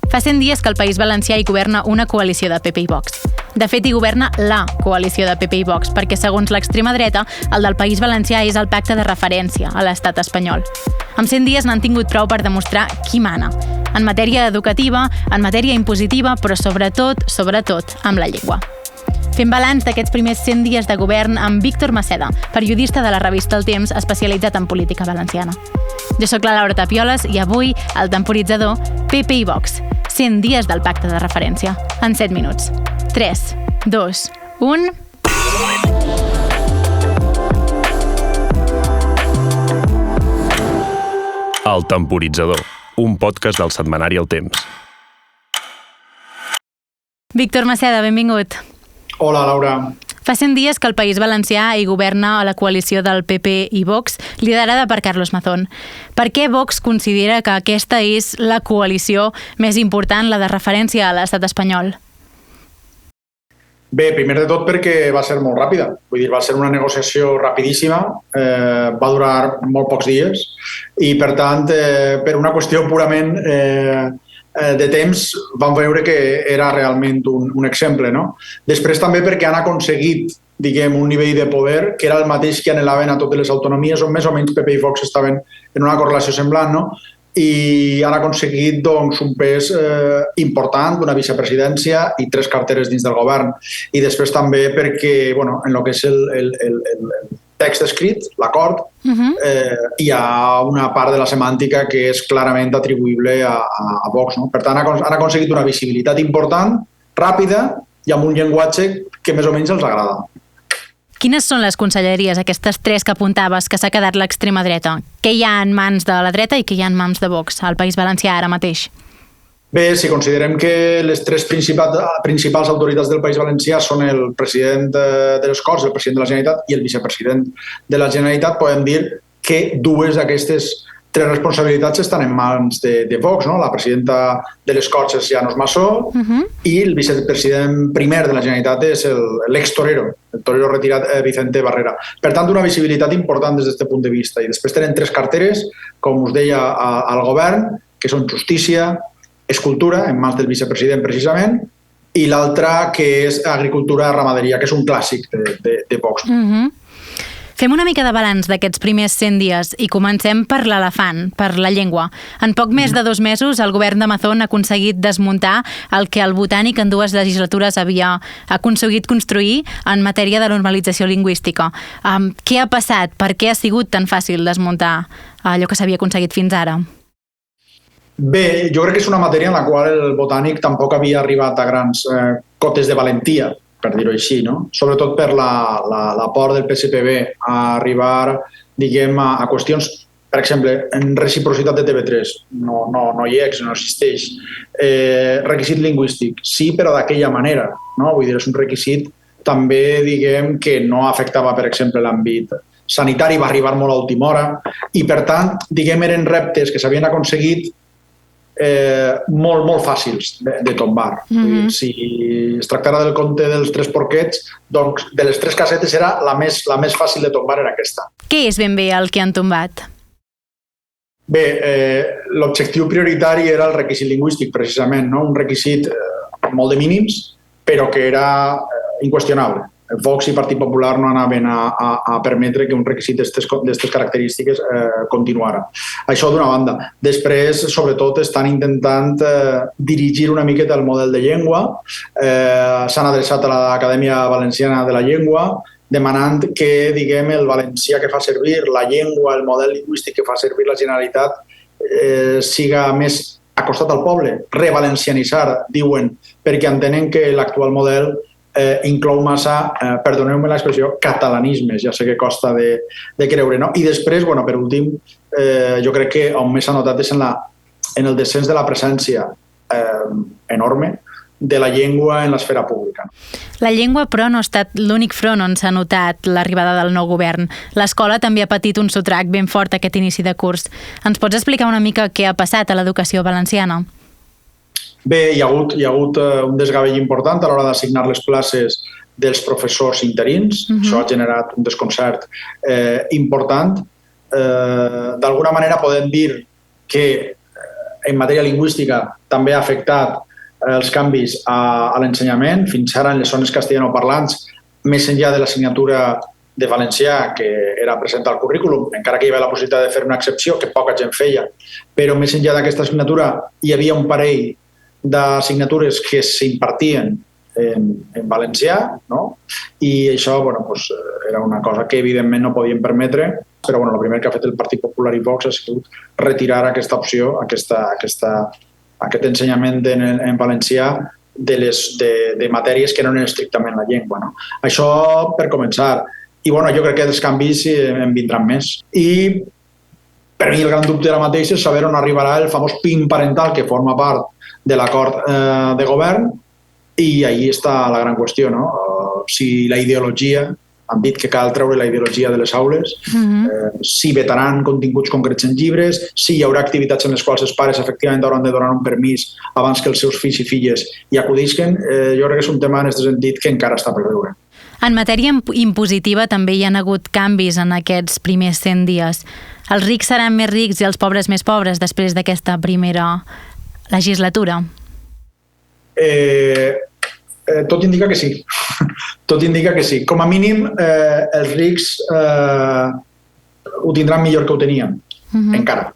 Fa 100 dies que al País Valencià hi governa una coalició de PP i Vox. De fet, hi governa la coalició de PP i Vox, perquè segons l'extrema dreta, el del País Valencià és el pacte de referència a l'estat espanyol. Amb 100 dies n'han tingut prou per demostrar qui mana. En matèria educativa, en matèria impositiva, però sobretot amb la llengua. Fem balanç d'aquests primers 100 dies de govern amb Víctor Maceda, periodista de la revista El Temps, especialitzat en política valenciana. Jo sóc la Laura Tapioles i avui, al Temporitzador, PP i Vox. 100 dies del pacte de referència. En 7 minuts. 3, 2, 1... El Temporitzador, un podcast del setmanari El Temps. Víctor Maceda, benvingut. Hola, Laura. Fa 100 dies que el País Valencià hi governa a la coalició del PP i Vox, liderada per Carlos Mazón. Per què Vox considera que aquesta és la coalició més important, la de referència a l'estat espanyol? Bé, primer de tot perquè va ser molt ràpida. Vull dir, va ser una negociació rapidíssima, va durar molt pocs dies i, per tant, per una qüestió purament de temps, vam veure que era realment un exemple, no? Després també perquè han aconseguit, diguem, un nivell de poder que era el mateix que anhelaven a totes les autonomies, on més o menys PP i Vox estaven en una correlació semblant, no? I han aconseguit doncs, un pes important d'una vicepresidència i 3 carteres dins del govern. I després també perquè bueno, en el que és el text escrit, l'acord, hi ha una part de la semàntica que és clarament atribuïble a Vox. No? Per tant, han aconseguit una visibilitat important, ràpida i amb un llenguatge que més o menys els agrada. Quines són les conselleries, aquestes 3 que apuntaves, que s'ha quedat l'extrema dreta? Què hi ha en mans de la dreta i què hi ha en mans de Vox al País Valencià ara mateix? Bé, si considerem que les 3 principals autoritats del País Valencià són el president de les Corts, el president de la Generalitat i el vicepresident de la Generalitat, podem dir que 2 d'aquestes 3 responsabilitats estan en mans de Vox, no? La presidenta de les Corts és Llanos Massó i el vicepresident primer de la Generalitat és l'ex-torero, el torero retirat Vicente Barrera. Per tant, una visibilitat important des d'aquest punt de vista. I després tenen 3 carteres, com us deia, al govern, que són Justícia, Escultura, en mans del vicepresident precisament, i l'altra que és Agricultura i Ramaderia, que és un clàssic de Vox. Fem una mica de balanç d'aquests primers 100 dies i comencem per l'elefant, per la llengua. En poc més de 2 mesos, el govern de Mazón ha aconseguit desmuntar el que el Botànic en 2 legislatures havia aconseguit construir en matèria de normalització lingüística. Què ha passat? Per què ha sigut tan fàcil desmuntar allò que s'havia aconseguit fins ara? Bé, jo crec que és una matèria en la qual el Botànic tampoc havia arribat a grans cotes de valentia, per dir-ho així, no? Sobretot per l'aport del PSPB a arribar, diguem, a qüestions, per exemple, en reciprocitat de TV3, no hi existeix. Requisit lingüístic, sí, però d'aquella manera, no? Vull dir, és un requisit també, diguem, que no afectava, per exemple, l'àmbit sanitari, va arribar molt a última hora, i per tant, diguem, eren reptes que s'havien aconseguit molt fàcils de tombar. Si es tractara del conte dels 3 porquets, doncs de les 3 casetes era la més fàcil de tombar era aquesta. Què és ben bé el que han tombat? Bé, l'objectiu prioritari era el requisit lingüístic, precisament, no? Un requisit molt de mínims, però que era inqüestionable. Vox i Partit Popular no anaven a permetre que un requisit d'aquestes característiques continuara. Això d'una banda. Després, sobretot, estan intentant dirigir una miqueta el model de llengua. S'han adreçat a l'Acadèmia Valenciana de la Llengua, demanant que, diguem, el valencià que fa servir, la llengua, el model lingüístic que fa servir la Generalitat siga més acostat al poble, revalencianitzar, diuen, perquè entenen que l'actual model inclou massa, perdoneu-me l'expressió, catalanismes, ja sé que costa de creure, no? I després, bueno, per últim, jo crec que on més s'ha notat és en el descens de la presència enorme de la llengua en l'esfera pública. La llengua, però, no ha estat l'únic front on s'ha notat l'arribada del nou govern. L'escola també ha patit un sotrac ben fort aquest inici de curs. Ens pots explicar una mica què ha passat a l'educació valenciana? Bé, hi ha hagut un desgavell important a l'hora d'assignar les places dels professors interins. Això ha generat un desconcert important. D'alguna manera podem dir que en matèria lingüística també ha afectat els canvis a l'ensenyament. Fins ara en les zones castellanoparlants, més enllà de l'assignatura de valencià que era present al currículum, encara que hi havia la possibilitat de fer una excepció, que poca gent feia, però més enllà d'aquesta assignatura hi havia un parell d'assignatures que s'impartien en valencià, no? I això era una cosa que evidentment no podien permetre, però el primer que ha fet el Partit Popular i Vox ha sigut retirar aquesta opció, aquest ensenyament en valencià de matèries que no eren estrictament la llengua. No? Això per començar. I jo crec que els canvis en vindran més. I per mi el gran dubte ara mateix és saber on arribarà el famós PIN parental que forma part de l'acord de govern, i ahí està la gran qüestió, no? Si la ideologia, han dit que cal treure la ideologia de les aules, si vetaran continguts concrets en llibres, si hi haurà activitats en les quals els pares efectivament hauran de donar un permís abans que els seus fills i filles hi acudisquen. Jo crec que és un tema en aquest sentit que encara està per veure. En matèria impositiva també hi ha hagut canvis en aquests primers 100 dies. Els rics seran més rics i els pobres més pobres després d'aquesta primera legislatura? Tot indica que sí. Tot indica que sí. Com a mínim, els rics ho tindran millor que ho tenien, encara.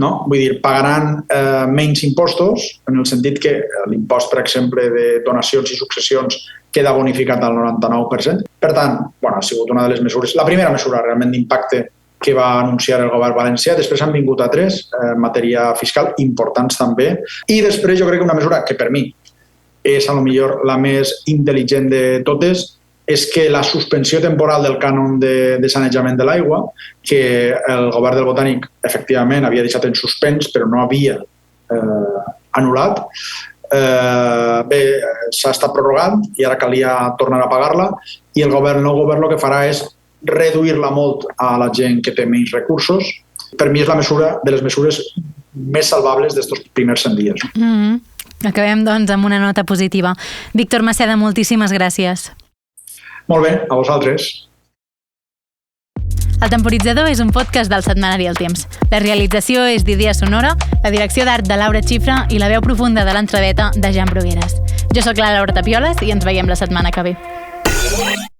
No? Vull dir, pagaran menys impostos, en el sentit que l'impost, per exemple, de donacions i successions queda bonificat al 99%. Per tant, ha sigut una de les mesures, la primera mesura realment d'impacte que va anunciar el govern valencià. Després han vingut altres, en matèria fiscal, importants també. I després jo crec que una mesura que per mi és a lo millor la més intel·ligent de totes, és que la suspensió temporal del cànon de sanejament de l'aigua, que el govern del Botànic efectivament havia deixat en suspens però no havia anul·lat, s'ha estat prorrogant i ara calia tornar a pagar-la, i el nou govern el que farà és reduir-la molt a la gent que té menys recursos. Per mi és la mesura de les mesures més salvables d'estos primers 100 dies. Acabem, doncs, amb una nota positiva. Víctor Maceda, moltíssimes gràcies. Molt bé, a vosaltres. El Temporitzador és un podcast del setmanari El Temps. La realització és d'Idea Sonora, la direcció d'art de Laura Xifra i la veu profunda de l'entradeta de Jan Brugueras. Jo sóc la Laura Tapioles i ens veiem la setmana que ve.